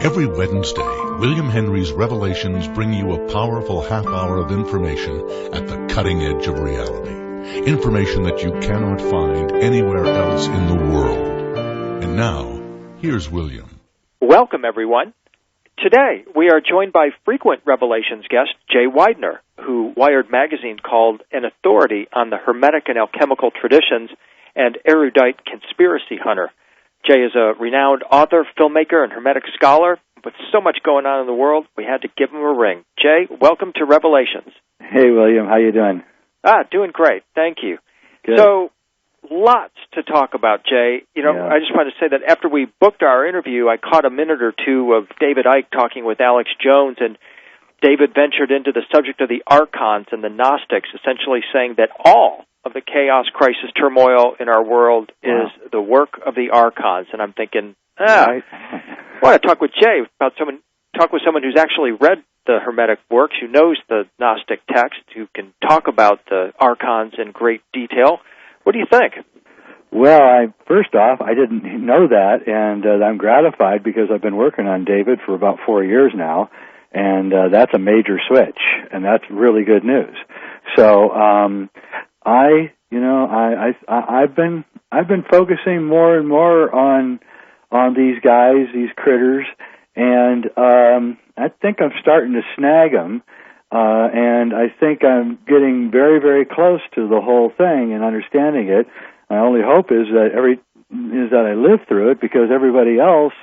Every Wednesday, William Henry's Revelations bring you a powerful half hour of information at the cutting edge of reality. Information that you cannot find anywhere else in the world. And now, here's William. Welcome, everyone. Today, we are joined by frequent Revelations guest, Jay Weidner, who Wired magazine called an authority on the Hermetic and alchemical traditions and erudite conspiracy hunter. Jay is a renowned author, filmmaker, and Hermetic scholar. With so much going on in the world, we had to give him a ring. Jay, welcome to Revelations. Hey, William. How you doing? Doing great. Thank you. Good. So, lots to talk about, Jay. I just wanted to say that after we booked our interview, I caught a minute or two of David Icke talking with Alex Jones, and David ventured into the subject of the Archons and the Gnostics, essentially saying that all of the chaos, crisis, turmoil in our world is the work of the Archons. And I'm thinking, I want to talk with Jay about someone who's actually read the Hermetic works, who knows the Gnostic text, who can talk about the Archons in great detail. What do you think? Well, first off, I didn't know that, and I'm gratified because I've been working on David for about 4 years now, and that's a major switch, and that's really good news. So, I've been focusing more and more on these guys, these critters, and I think I'm starting to snag them, and I think I'm getting very, very close to the whole thing and understanding it. My only hope is that I live through it, because everybody else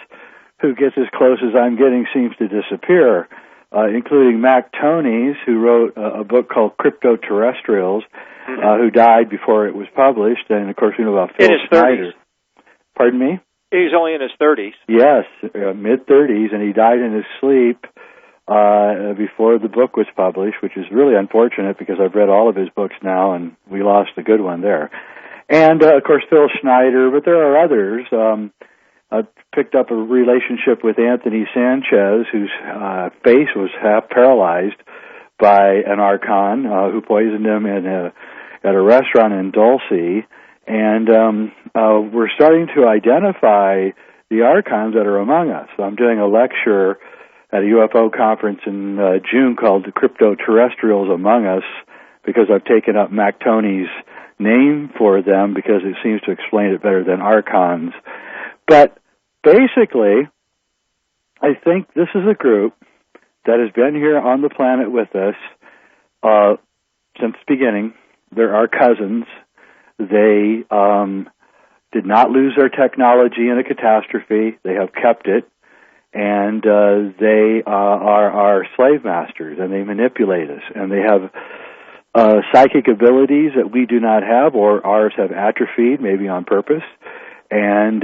who gets as close as I'm getting seems to disappear, including Tonnies, who wrote a book called Crypto-Terrestrials, who died before it was published, and of course we know about Phil Schneider. 30s. Pardon me? He's only in his 30s. Yes, mid-30s, and he died in his sleep before the book was published, which is really unfortunate because I've read all of his books now, and we lost a good one there. And, of course, Phil Schneider, but there are others. I picked up a relationship with Anthony Sanchez, whose face was half paralyzed by an Archon who poisoned him at a restaurant in Dulce. And we're starting to identify the Archons that are among us. So I'm doing a lecture at a UFO conference in June called The Crypto-Terrestrials Among Us, because I've taken up Tony's name for them because it seems to explain it better than Archons. But basically, I think this is a group that has been here on the planet with us since the beginning. They're our cousins. They did not lose their technology in a catastrophe. They have kept it. And they are our slave masters, and they manipulate us. And they have psychic abilities that we do not have, or ours have atrophied, maybe on purpose. And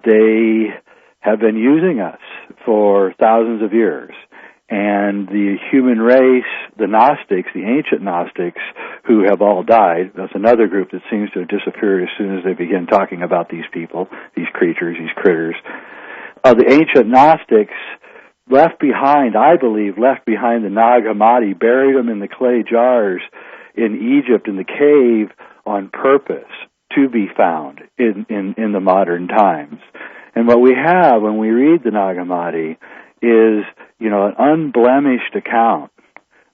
they have been using us for thousands of years. And the human race, the Gnostics, the ancient Gnostics, who have all died, that's another group that seems to have disappeared as soon as they begin talking about these people, these creatures, these critters. The ancient Gnostics left behind the Nag Hammadi, buried them in the clay jars in Egypt in the cave on purpose to be found in the modern times. And what we have when we read the Nag Hammadi is, an unblemished account.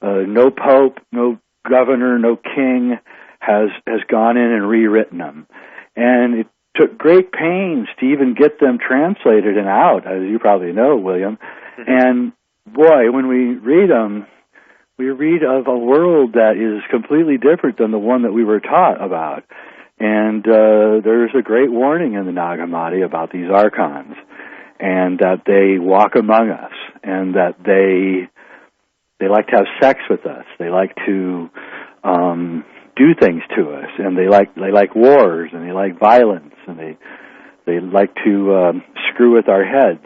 No pope, no governor, no king has gone in and rewritten them. And it took great pains to even get them translated and out, as you probably know, William. Mm-hmm. And boy, when we read them, we read of a world that is completely different than the one that we were taught about. And there's a great warning in the Nag Hammadi about these Archons, and that they walk among us, and that they like to have sex with us. They like to do things to us, and they like wars, and they like violence, and they like to screw with our heads.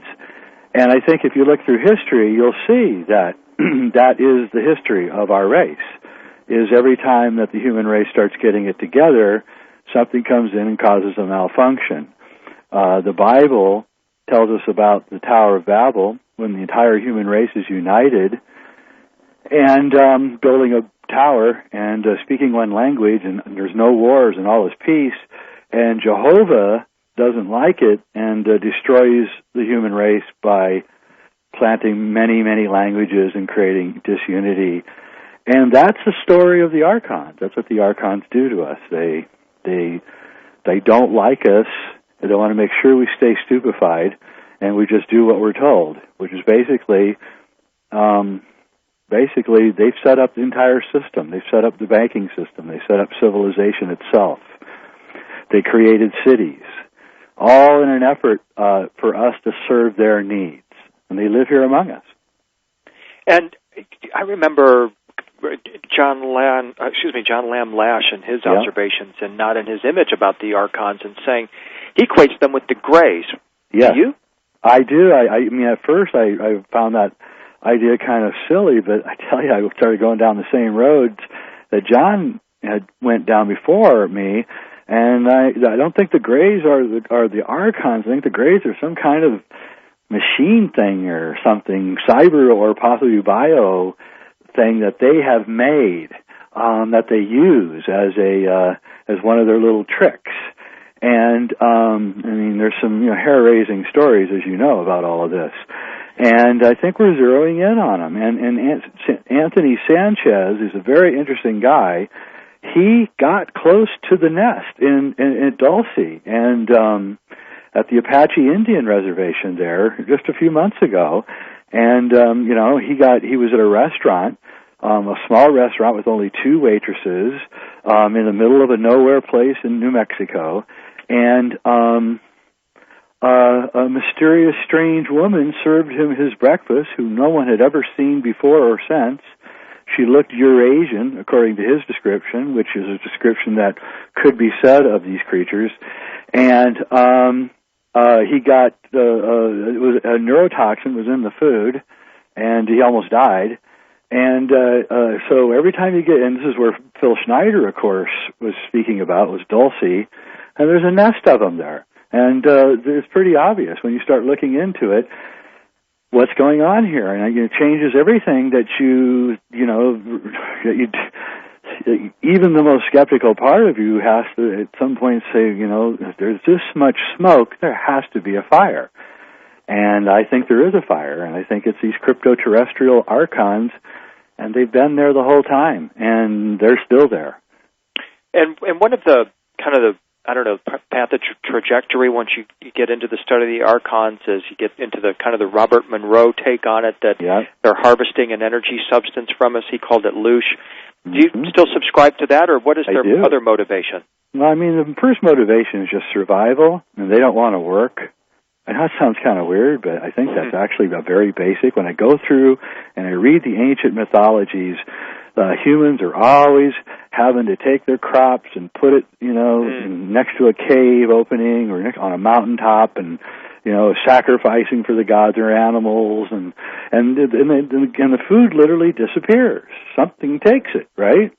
And I think if you look through history, you'll see that that is the history of our race. Is every time that the human race starts getting it together, something comes in and causes a malfunction. The Bible tells us about the Tower of Babel, when the entire human race is united and building a tower and speaking one language, and there's no wars and all is peace, and Jehovah doesn't like it and destroys the human race by planting many, many languages and creating disunity. And that's the story of the Archons. That's what the Archons do to us. They don't like us. They want to make sure we stay stupefied, and we just do what we're told, which is basically they've set up the entire system. They've set up the banking system. They set up civilization itself. They created cities, all in an effort for us to serve their needs. And they live here among us. And I remember John Lamb Lash and his observations and Not in His Image about the Archons, and saying he equates them with the Greys. Yes. Do you? I do. I mean, at first I found that idea kind of silly, but I tell you, I started going down the same roads that John had went down before me, and I don't think the Greys are the Archons. I think the Greys are some kind of machine thing or something, cyber or possibly bio thing that they have made, that they use as one of their little tricks. And I mean, there's some hair-raising stories, as you know, about all of this. And I think we're zeroing in on them. And Anthony Sanchez is a very interesting guy. He got close to the nest in Dulce and at the Apache Indian Reservation there just a few months ago. And he was at a restaurant, a small restaurant with only 2 waitresses, in the middle of a nowhere place in New Mexico, and a mysterious, strange woman served him his breakfast, who no one had ever seen before or since. She looked Eurasian, according to his description, which is a description that could be said of these creatures, and he got it was a neurotoxin was in the food, and he almost died. And so every time you get, and this is where Phil Schneider, of course, was speaking about, was Dulce, and there's a nest of them there. And it's pretty obvious when you start looking into it what's going on here, and it changes everything that even the most skeptical part of you has to at some point say, if there's this much smoke, there has to be a fire. And I think there is a fire, and I think it's these crypto-terrestrial Archons, and they've been there the whole time, and they're still there. And one of the kind of path of trajectory once you get into the study of the Archons is you get into the kind of the Robert Monroe take on it, that they're harvesting an energy substance from us. He called it loosh. Do you still subscribe to that, or what is their other motivation? Well, I mean, the first motivation is just survival, and they don't want to work. I know it sounds kind of weird, but I think that's actually very basic. When I go through and I read the ancient mythologies, humans are always having to take their crops and put it, next to a cave opening or on a mountaintop, and sacrificing for the gods or animals, and the food literally disappears. Something takes it, right?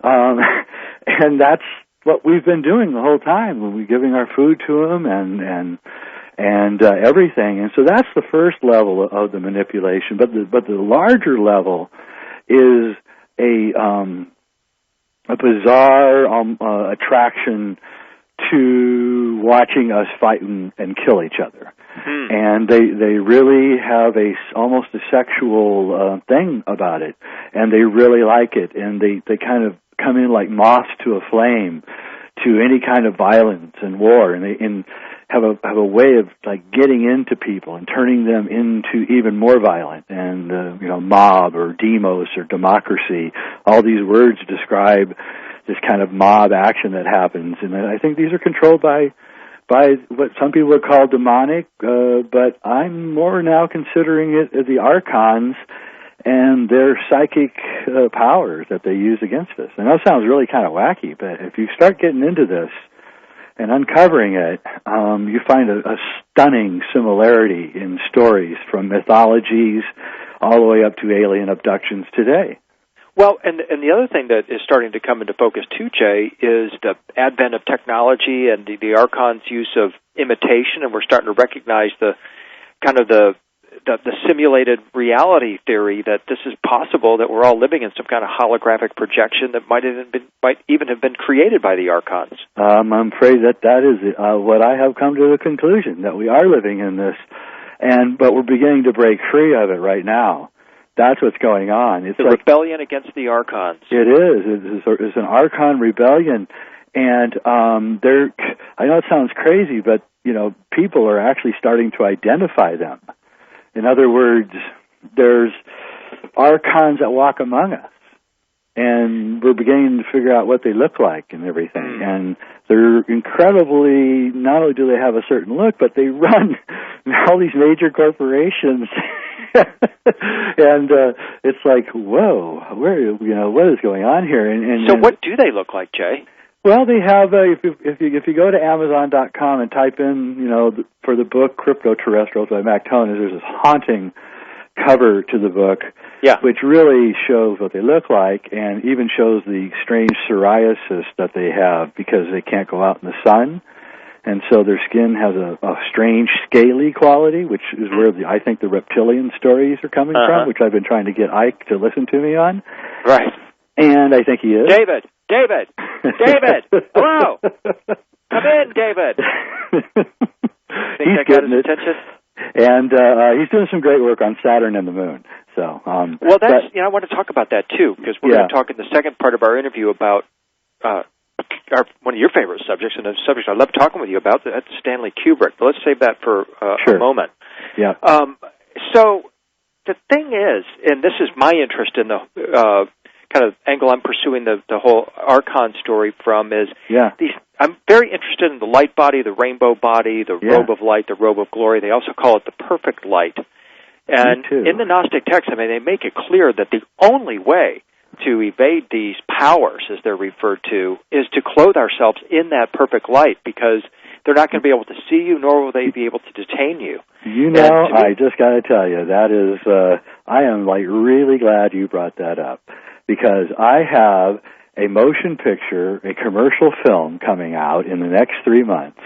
And that's what we've been doing the whole time. We're giving our food to them and everything. And so that's the first level of the manipulation. But the larger level is a bizarre attraction to watching us fight and kill each other. And they really have almost a sexual thing about it, and they really like it, and they kind of come in like moths to a flame to any kind of violence and war, and they have a way of like getting into people and turning them into even more violent, and mob or demos or democracy, all these words describe this kind of mob action that happens, and I think these are controlled by what some people would call demonic, but I'm more now considering it as the Archons and their psychic powers that they use against us. And that sounds really kind of wacky, but if you start getting into this and uncovering it, you find a stunning similarity in stories from mythologies all the way up to alien abductions today. Well, and the other thing that is starting to come into focus too, Jay, is the advent of technology and the Archons' use of imitation, and we're starting to recognize the kind of the simulated reality theory that this is possible, that we're all living in some kind of holographic projection that might even have been created by the Archons. I'm afraid that is what I have come to the conclusion, that we are living in this. But we're beginning to break free of it right now. That's what's going on. It's the rebellion against the Archons. It is. It's an Archon rebellion, and I know it sounds crazy, but people are actually starting to identify them. In other words, there's Archons that walk among us, and we're beginning to figure out what they look like and everything. And they're incredibly, not only do they have a certain look, but they run all these major corporations. And it's like, whoa, what is going on here? So what do they look like, Jay? Well, they have, if you go to Amazon.com and type in, for the book Crypto-Terrestrials by Mac Tonnies, there's this haunting cover to the book, which really shows what they look like, and even shows the strange psoriasis that they have because they can't go out in the sun, and so their skin has a strange scaly quality, which is where I think the reptilian stories are coming from, which I've been trying to get Ike to listen to me on. Right. And I think he is. David! Hello! Come in, David! Think I got his attention? And he's doing some great work on Saturn and the Moon. So, I want to talk about that too, because we're going to talk in the second part of our interview about one of your favorite subjects, and a subject I love talking with you about. That's Stanley Kubrick. But let's save that for a moment. Yeah. So the thing is, and this is my interest in the kind of angle I'm pursuing the whole Archon story from, is I'm very interested in the light body, the rainbow body, the robe of light, the robe of glory. They also call it the perfect light. And in the Gnostic text, they make it clear that the only way to evade these powers, as they're referred to, is to clothe ourselves in that perfect light, because they're not going to be able to see you, nor will they be able to detain you. I just got to tell you, that is, I am really glad you brought that up, because I have a motion picture, a commercial film coming out in the next 3 months,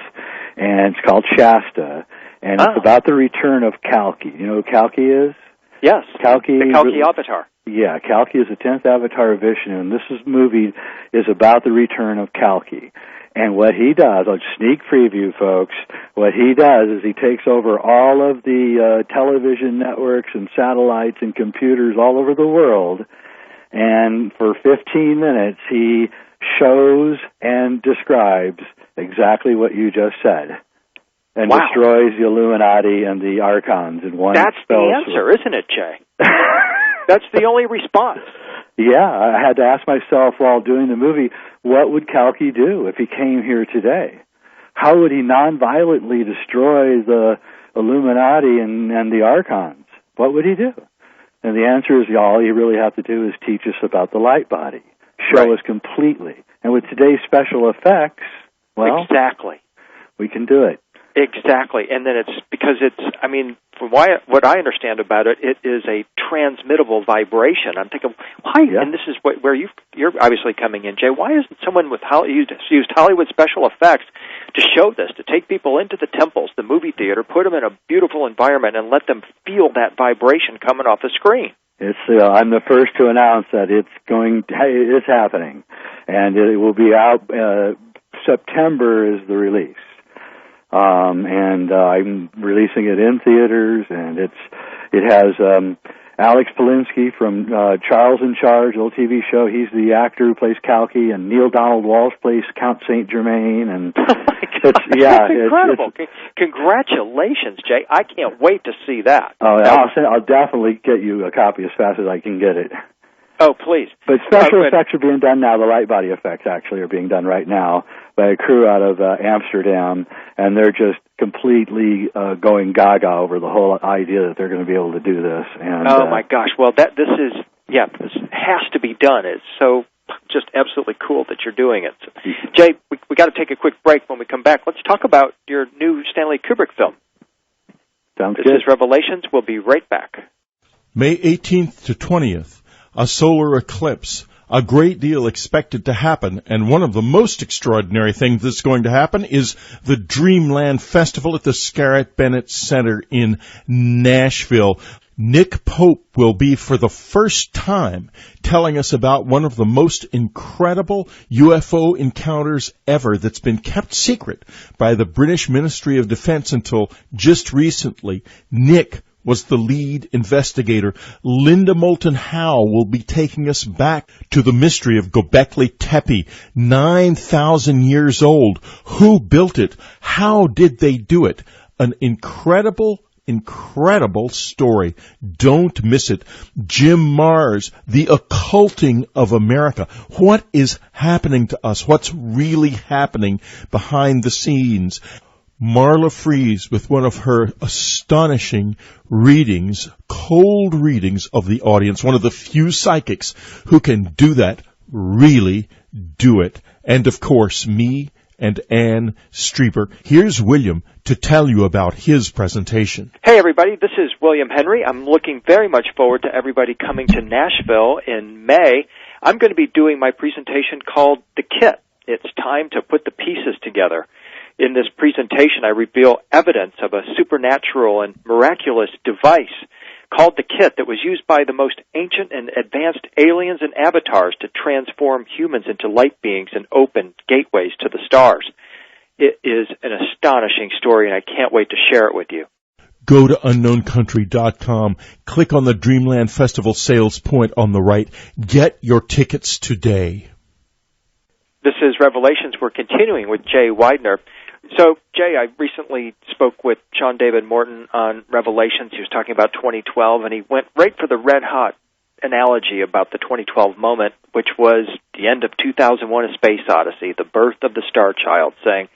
and it's called Shasta, and it's about the return of Kalki. You know who Kalki is? Yes, the Kalki Avatar. Yeah, Kalki is the 10th avatar of Vishnu, and this movie is about the return of Kalki. And what he does, I'll sneak preview, folks, what he does is he takes over all of the television networks and satellites and computers all over the world, and for 15 minutes he shows and describes exactly what you just said, and destroys the Illuminati and the Archons in one That's the answer, isn't it, Jay? That's the only response. Yeah, I had to ask myself while doing the movie, what would Kalki do if he came here today? How would he nonviolently destroy the Illuminati and the Archons? What would he do? And the answer is, all you really have to do is teach us about the light body, show us completely. And with today's special effects, exactly, we can do it. Exactly, and then it's because from what I understand about it, it is a transmittable vibration. I'm thinking, why? Yeah. And this is where you're obviously coming in, Jay. Why isn't someone with used Hollywood special effects to show this, to take people into the temples, the movie theater, put them in a beautiful environment, and let them feel that vibration coming off the screen? I'm the first to announce that it's happening, and it will be out. September is the release. And I'm releasing it in theaters, and it has Alex Polinsky from Charles in Charge, old TV show. He's the actor who plays Kalki, and Neil Donald Walsh plays Count Saint Germain. And that's incredible! Congratulations, Jay! I can't wait to see that. I'll definitely get you a copy as fast as I can get it. Oh, please. But special effects are being done now. The light body effects actually are being done right now by a crew out of Amsterdam, and they're just completely going gaga over the whole idea that they're going to be able to do this. And, my gosh. Well, this has to be done. It's so just absolutely cool that you're doing it. Jay, we got to take a quick break. When we come back, let's talk about your new Stanley Kubrick film. Sounds good. This is Revelations. We'll be right back. May 18th to 20th. A solar eclipse, a great deal expected to happen, and one of the most extraordinary things that's going to happen is the Dreamland Festival at the Scarlett Bennett Center in Nashville. Nick Pope will be, for the first time, telling us about one of the most incredible UFO encounters ever that's been kept secret by the British Ministry of Defense until just recently. Nick was the lead investigator. Linda Moulton Howe will be taking us back to the mystery of Göbekli Tepe, 9,000 years old. Who built it? How did they do it? An incredible story. Don't miss it. Jim Marrs, The Occulting of America. What is happening to us? What's really happening behind the scenes? Marla Fries with one of her astonishing readings, cold readings of the audience, one of the few psychics who can do that, really do it. And of course, me and Ann Streeper. Here's William to tell you about his presentation. Hey everybody, this is William Henry. I'm looking very much forward to everybody coming to Nashville in May. I'm going to be doing my presentation called The Kit. It's time to put the pieces together. In this presentation, I reveal evidence of a supernatural and miraculous device called the Kit that was used by the most ancient and advanced aliens and avatars to transform humans into light beings and open gateways to the stars. It is an astonishing story, and I can't wait to share it with you. Go to unknowncountry.com, click on the Dreamland Festival sales point on the right. Get your tickets today. This is Revelations. We're continuing with Jay Weidner. So, Jay, I recently spoke with Sean David Morton on Revelations. He was talking about 2012, and he went right for the red-hot analogy about the 2012 moment, which was the end of 2001: A Space Odyssey, the birth of the Star Child, saying,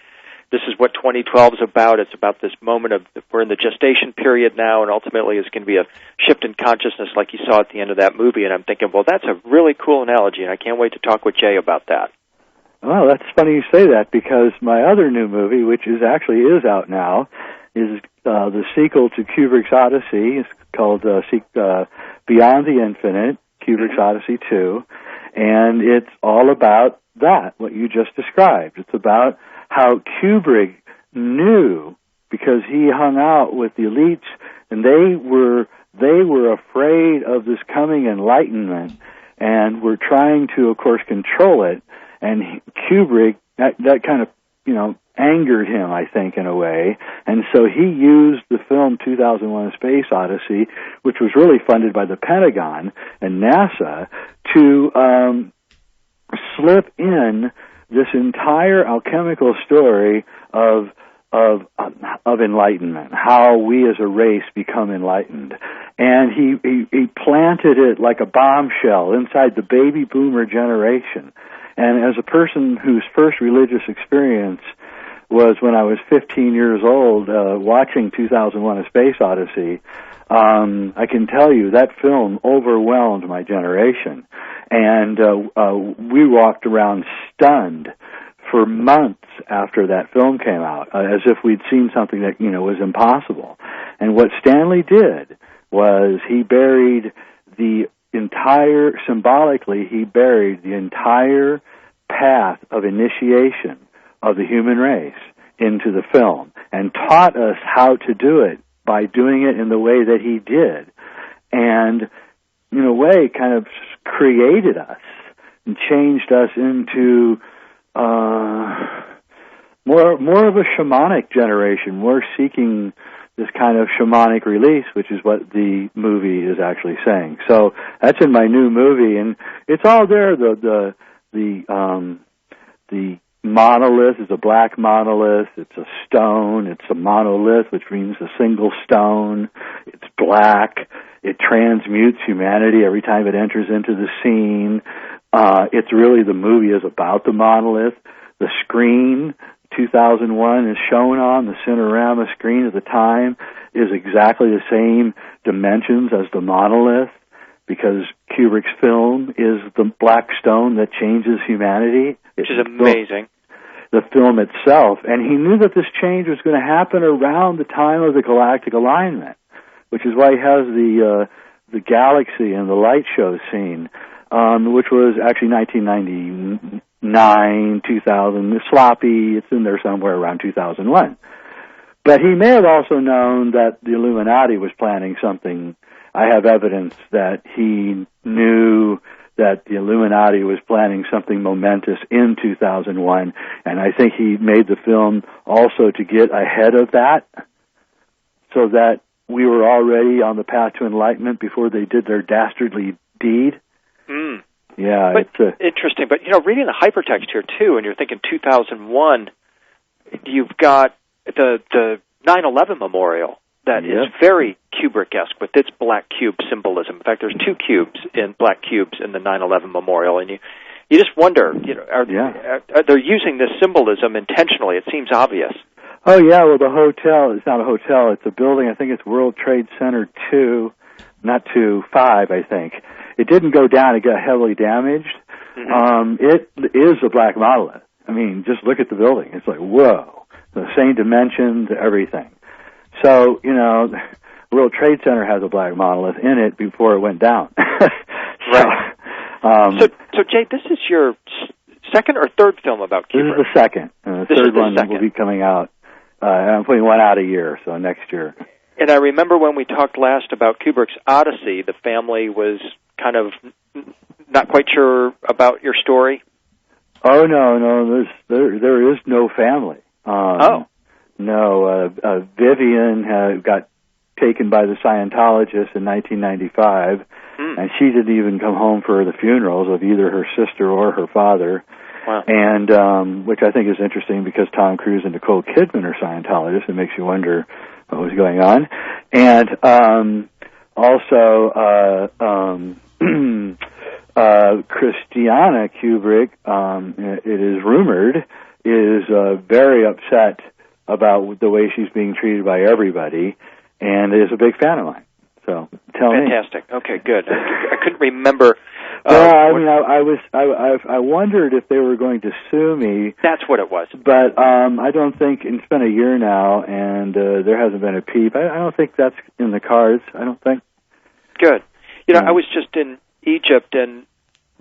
this is what 2012 is about. It's about this moment of, we're in the gestation period now, and ultimately it's going to be a shift in consciousness like you saw at the end of that movie. And I'm thinking, well, that's a really cool analogy, and I can't wait to talk with Jay about that. Well, that's funny you say that, because my other new movie, which is out now, is the sequel to Kubrick's Odyssey. It's called Beyond the Infinite, Kubrick's Odyssey 2, and it's all about that, what you just described. It's about how Kubrick knew, because he hung out with the elites, and they were afraid of this coming enlightenment, and were trying to, of course, control it. And Kubrick, that kind of, angered him, I think, in a way. And so he used the film 2001: A Space Odyssey, which was really funded by the Pentagon and NASA, to slip in this entire alchemical story of enlightenment, how we as a race become enlightened. And he planted it like a bombshell inside the baby boomer generation. And as a person whose first religious experience was when I was 15 years old, watching 2001: A Space Odyssey, I can tell you that film overwhelmed my generation. And we walked around stunned for months after that film came out, as if we'd seen something that, was impossible. And what Stanley did was he buried symbolically, he buried the entire path of initiation of the human race into the film and taught us how to do it by doing it in the way that he did. And in a way kind of created us and changed us into more of a shamanic generation, more seeking this kind of shamanic release, which is what the movie is actually saying. So that's in my new movie, and it's all there. The monolith is a black monolith. It's a stone. It's a monolith, which means a single stone. It's black. It transmutes humanity every time it enters into the scene. It's really, the movie is about the monolith. The screen 2001 is shown on, the Cinerama screen at the time, is exactly the same dimensions as the monolith, because Kubrick's film is the black stone that changes humanity. Which is amazing. The film itself. And he knew that this change was going to happen around the time of the galactic alignment, which is why he has the galaxy and the light show scene, which was actually 1999, 2000. It's sloppy. It's in there somewhere around 2001. But he may have also known that the Illuminati was planning something I have evidence that he knew that the Illuminati was planning something momentous in 2001, and I think he made the film also to get ahead of that, so that we were already on the path to enlightenment before they did their dastardly deed. Mm. Yeah, but it's interesting. But, reading the hypertext here, too, and you're thinking 2001, you've got the 9/11 memorial that is very Kubrick-esque with its black cube symbolism. In fact, there's 2 cubes in black cubes in the 9/11 memorial, and you just wonder, are they're using this symbolism intentionally? It seems obvious. Oh, yeah, well, the hotel, it's not a hotel, it's a building, I think it's World Trade Center 2, not 2, 5, I think. It didn't go down, it got heavily damaged. Mm-hmm. It is a black monolith. I mean, just look at the building. It's like, whoa, the same dimensions, everything. So, World Trade Center has a black monolith in it before it went down. Right. So, Jay, this is your second or third film about Kubrick? This is the second. The third one will be coming out. I'm putting one out a year, so next year. And I remember when we talked last about Kubrick's Odyssey, the family was kind of not quite sure about your story. Oh, no, there is no family. No, Vivian got taken by the Scientologists in 1995, and she didn't even come home for the funerals of either her sister or her father. Wow. And which I think is interesting because Tom Cruise and Nicole Kidman are Scientologists. It makes you wonder what was going on. And also Christiana Kubrick, it is rumored, is very upset about the way she's being treated by everybody, and is a big fan of mine. So tell me. Fantastic. Okay, good. I couldn't remember. I wondered if they were going to sue me. That's what it was. But I don't think, it's been a year now, and there hasn't been a peep. I don't think that's in the cards. I don't think. Good. I was just in Egypt, and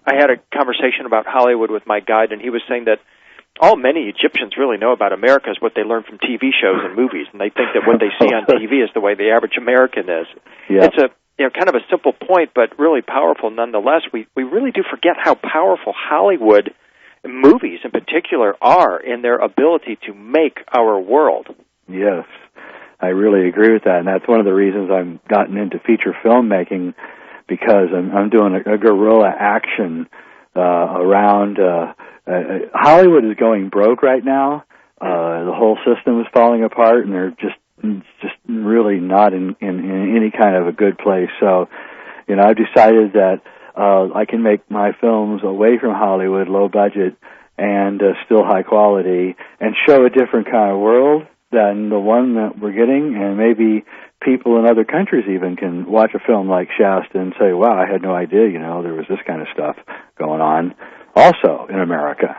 I had a conversation about Hollywood with my guide, and he was saying that all many Egyptians really know about America is what they learn from TV shows and movies, and they think that what they see on TV is the way the average American is. Yeah. It's a kind of a simple point, but really powerful nonetheless. We really do forget how powerful Hollywood movies in particular are in their ability to make our world. Yes, I really agree with that, and that's one of the reasons I've gotten into feature filmmaking, because I'm doing a guerrilla action around. Hollywood is going broke right now. The whole system is falling apart, and they're just really not in any kind of a good place. So, I've decided that I can make my films away from Hollywood, low budget, and still high quality, and show a different kind of world than the one that we're getting, and maybe people in other countries even can watch a film like Shasta and say, wow, I had no idea, there was this kind of stuff going on also in America.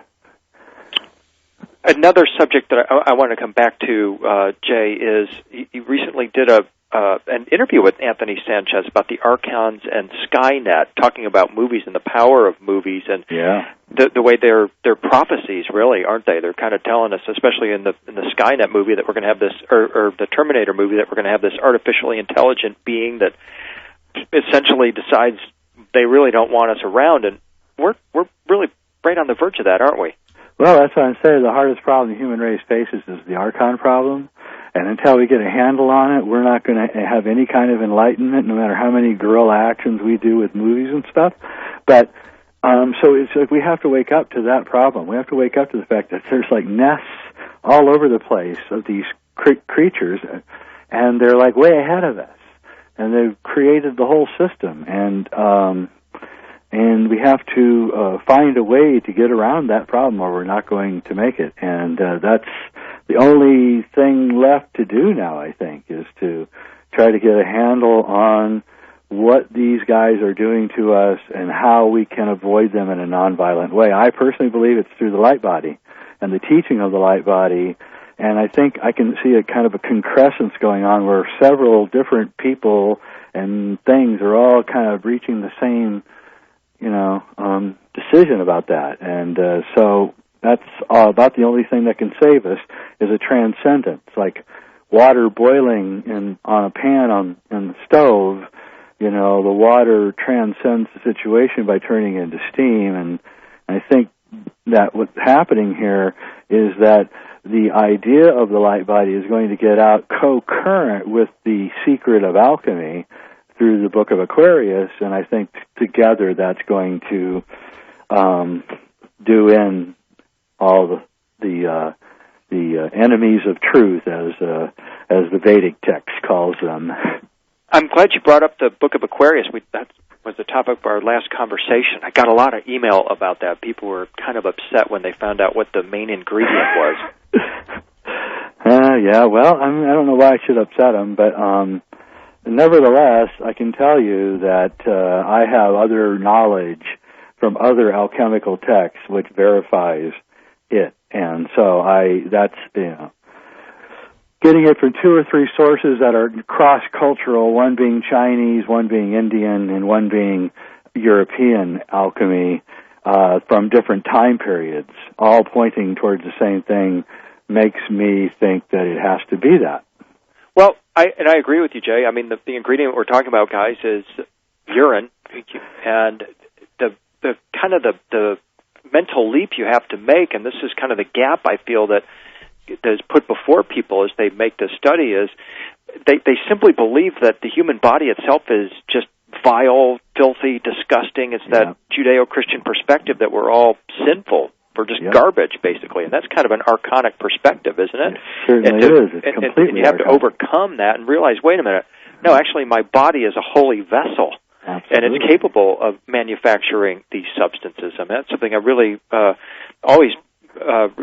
Another subject that I want to come back to, Jay, is you recently did an interview with Anthony Sanchez about the Archons and Skynet, talking about movies and the power of movies, and the way they're prophecies, really, aren't they? They're kind of telling us, especially in the Skynet movie, that we're going to have this, or the Terminator movie, that we're going to have this artificially intelligent being that essentially decides they really don't want us around, and we're really right on the verge of that, aren't we? Well, that's what I'm saying. The hardest problem the human race faces is the Archon problem. And until we get a handle on it, we're not going to have any kind of enlightenment, no matter how many guerrilla actions we do with movies and stuff. But so it's like we have to wake up to that problem. We have to wake up to the fact that there's like nests all over the place of these creatures, and they're like way ahead of us. And they've created the whole system. And we have to find a way to get around that problem, or we're not going to make it. And that's the only thing left to do now, I think, is to try to get a handle on what these guys are doing to us and how we can avoid them in a nonviolent way. I personally believe it's through the light body and the teaching of the light body. And I think I can see a kind of a concrescence going on where several different people and things are all kind of reaching the same decision about that. And so that's about the only thing that can save us is a transcendence, like water boiling on a pan on the stove. the water transcends the situation by turning into steam. And I think that what's happening here is that the idea of the light body is going to get out co-current with the secret of alchemy through the Book of Aquarius, and I think together that's going to do in all the enemies of truth, as the Vedic text calls them. I'm glad you brought up the Book of Aquarius. That was the topic of our last conversation. I got a lot of email about that. People were kind of upset when they found out what the main ingredient was. Yeah, well, I don't know why I should upset them, but nevertheless, I can tell you that I have other knowledge from other alchemical texts which verifies it, and so that's getting it from 2 or 3 sources that are cross-cultural, one being Chinese, one being Indian, and one being European alchemy from different time periods, all pointing towards the same thing, makes me think that it has to be that. Well, I agree with you, Jay. I mean, the ingredient we're talking about, guys, is urine, and the kind of the mental leap you have to make, and this is kind of the gap I feel that is put before people as they make this study, is they simply believe that the human body itself is just vile, filthy, disgusting. It's that Judeo-Christian perspective that we're all sinful. For just garbage, basically, and that's kind of an archonic perspective, isn't it? It certainly is. It's completely and you have to overcome that and realize, wait a minute, no, actually my body is a holy vessel, and it's capable of manufacturing these substances. I mean, that's something I really always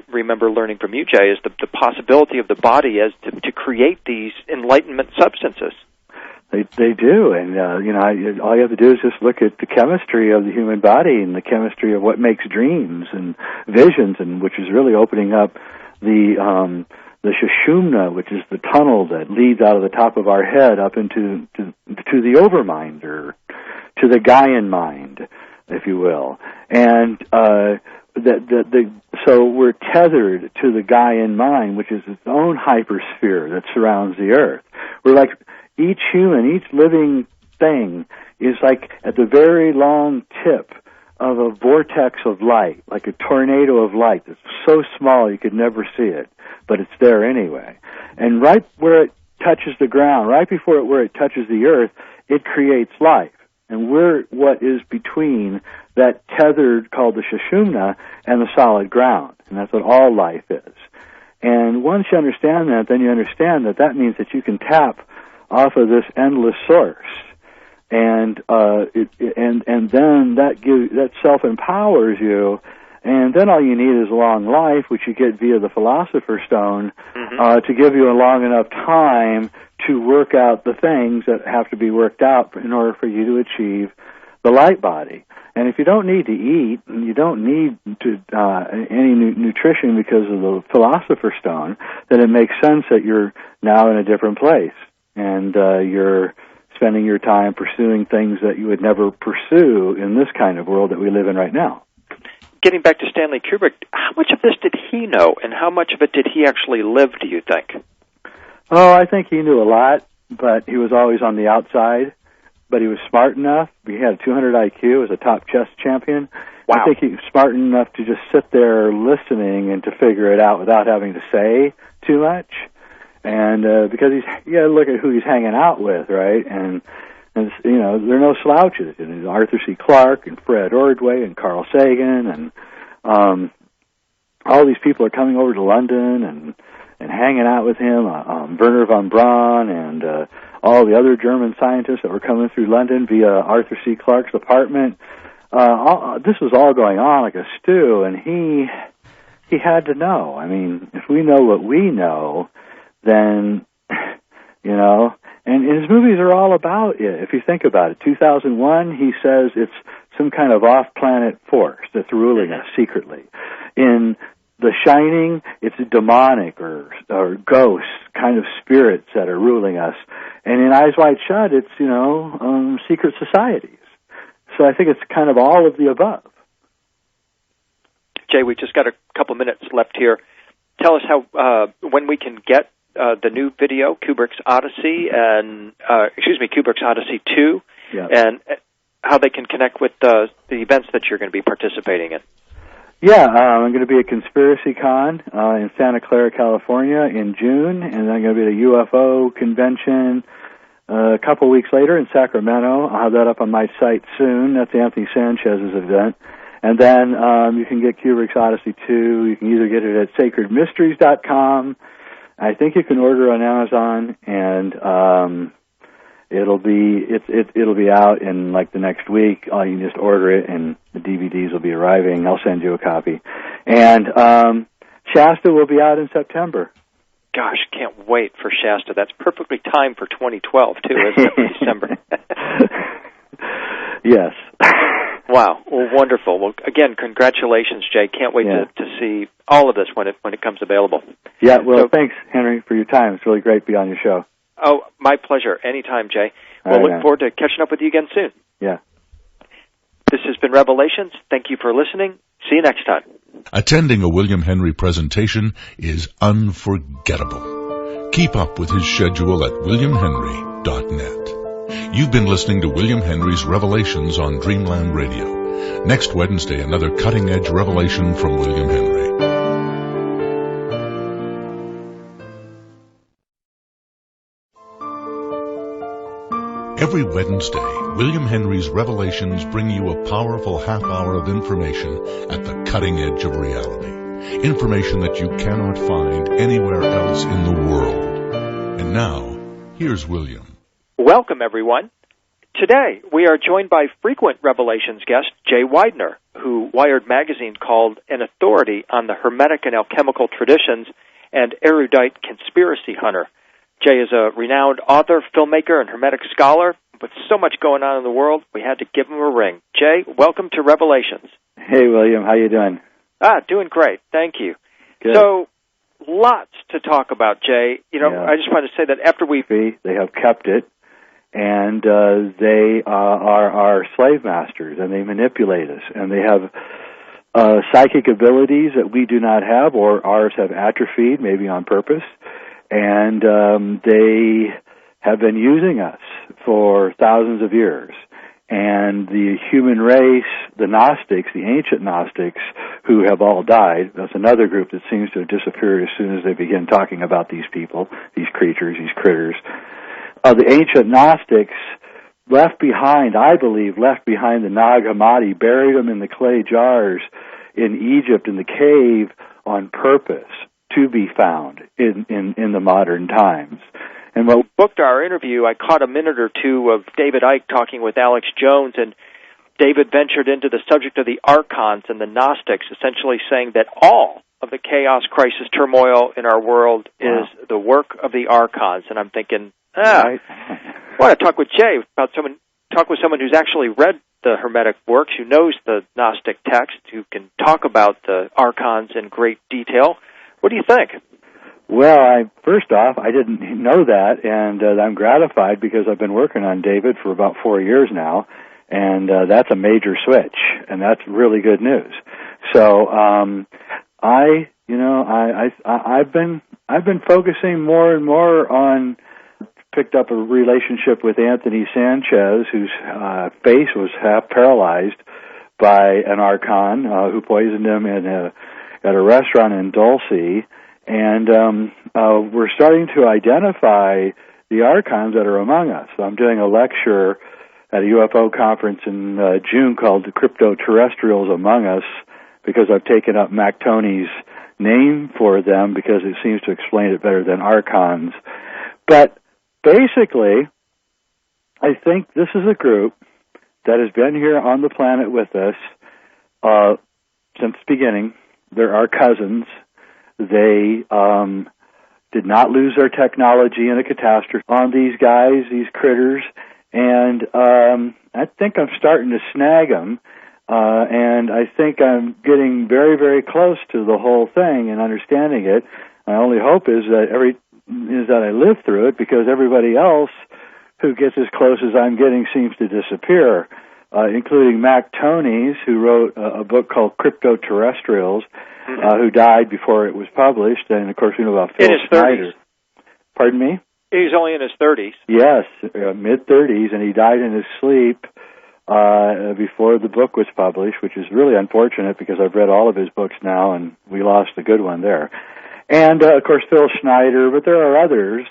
remember learning from you, Jay, is the possibility of the body as to create these enlightenment substances. They do, and all you have to do is just look at the chemistry of the human body and the chemistry of what makes dreams and visions, and which is really opening up the Sushumna, which is the tunnel that leads out of the top of our head up into to the overmind, or to the Gaian mind, if you will, and so we're tethered to the Gaian mind, which is its own hypersphere that surrounds the Earth. We're like each human, each living thing is like at the very long tip of a vortex of light, like a tornado of light that's so small you could never see it, but it's there anyway. And right where it touches the ground, right before where it touches the Earth, it creates life. And we're what is between that tethered called the Sushumna and the solid ground. And that's what all life is. And once you understand that, then you understand that means that you can tap off of this endless source, and then that self-empowers you, and then all you need is long life, which you get via the Philosopher's Stone, to give you a long enough time to work out the things that have to be worked out in order for you to achieve the light body. And if you don't need to eat, and you don't need to any nutrition because of the Philosopher's Stone, then it makes sense that you're now in a different place. And you're spending your time pursuing things that you would never pursue in this kind of world that we live in right now. Getting back to Stanley Kubrick, how much of this did he know, and how much of it did he actually live, do you think? Oh, I think he knew a lot, but he was always on the outside. But he was smart enough. He had a 200 IQ, was a top chess champion. Wow. I think he was smart enough to just sit there listening and to figure it out without having to say too much. And because you got to look at who he's hanging out with, right? And they're no slouches. Arthur C. Clarke and Fred Ordway and Carl Sagan and all these people are coming over to London and hanging out with him. Werner von Braun and all the other German scientists that were coming through London via Arthur C. Clarke's apartment. This was all going on like a stew, and he had to know. I mean, if we know what we know, then, and his movies are all about it. If you think about it, 2001, he says it's some kind of off-planet force that's ruling us secretly. In The Shining, it's demonic or ghosts, kind of spirits that are ruling us. And in Eyes Wide Shut, it's, secret societies. So I think it's kind of all of the above. Jay, we just got a couple minutes left here. Tell us when we can get the new video, Kubrick's Odyssey, Kubrick's Odyssey 2, and how they can connect with the events that you're going to be participating in. Yeah, I'm going to be at Conspiracy Con in Santa Clara, California in June, and I'm going to be at a UFO convention a couple weeks later in Sacramento. I'll have that up on my site soon. That's Anthony Sanchez's event. And then you can get Kubrick's Odyssey 2. You can either get it at sacredmysteries.com. I think you can order on Amazon, and it'll be out in like the next week. You can just order it, and the DVDs will be arriving. I'll send you a copy. And Shasta will be out in September. Gosh, can't wait for Shasta. That's perfectly timed for 2012 too, isn't it? December. Yes. Wow. Well, wonderful. Well, again, congratulations, Jay. Can't wait to see all of this when it comes available. Yeah. Well, thanks, Henry, for your time. It's really great to be on your show. Oh, my pleasure. Anytime, Jay. We'll look forward to catching up with you again soon. Yeah. This has been Revelations. Thank you for listening. See you next time. Attending a William Henry presentation is unforgettable. Keep up with his schedule at williamhenry.net. You've been listening to William Henry's Revelations on Dreamland Radio. Next Wednesday, another cutting-edge revelation from William Henry. Every Wednesday, William Henry's Revelations bring you a powerful half-hour of information at the cutting edge of reality. Information that you cannot find anywhere else in the world. And now, here's William. Welcome, everyone. Today, we are joined by frequent Revelations guest Jay Weidner, who Wired magazine called an authority on the Hermetic and alchemical traditions and erudite conspiracy hunter. Jay is a renowned author, filmmaker, and Hermetic scholar. With so much going on in the world, we had to give him a ring. Jay, welcome to Revelations. Hey, William. How you doing? Doing great. Thank you. Good. So, lots to talk about, Jay. I just want to say that after they have kept it, and they are our slave masters, and they manipulate us, and they have psychic abilities that we do not have, or ours have atrophied, maybe on purpose, and they have been using us for thousands of years. And the human race, the Gnostics, the ancient Gnostics, who have all died, that's another group that seems to have disappeared as soon as they begin talking about these people, these creatures, these critters. The ancient Gnostics left behind the Nag Hammadi, buried them in the clay jars in Egypt in the cave on purpose to be found in the modern times. And when we booked our interview, I caught a minute or two of David Icke talking with Alex Jones, and David ventured into the subject of the Archons and the Gnostics, essentially saying that all of the chaos, crisis, turmoil in our world is the work of the Archons. And I'm thinking, I want to talk with Jay about someone who's actually read the Hermetic works, who knows the Gnostic text, who can talk about the Archons in great detail. What do you think? Well, first off, I didn't know that, and I'm gratified because I've been working on David for about 4 years now, and that's a major switch, and that's really good news. So, I've been focusing more and more on. Picked up a relationship with Anthony Sanchez, whose face was half paralyzed by an Archon who poisoned him at a restaurant in Dulce. And we're starting to identify the Archons that are among us. So I'm doing a lecture at a UFO conference in June called The Crypto-Terrestrials Among Us, because I've taken up Mac Tonnies' name for them because it seems to explain it better than Archons. But basically, I think this is a group that has been here on the planet with us since the beginning. They're our cousins. They did not lose their technology in a catastrophe on these guys, these critters, and I think I'm starting to snag them, and I think I'm getting very, very close to the whole thing and understanding it. My only hope is that I live through it, because everybody else who gets as close as I'm getting seems to disappear, including Mac Tonnies, who wrote a book called Crypto-Terrestrials, who died before it was published, and of course we know about Phil Schneider. 30s. Pardon me? He's only in his 30s. Yes, mid-30s, and he died in his sleep before the book was published, which is really unfortunate because I've read all of his books now, and we lost a good one there. And, of course, Phil Schneider, but there are others.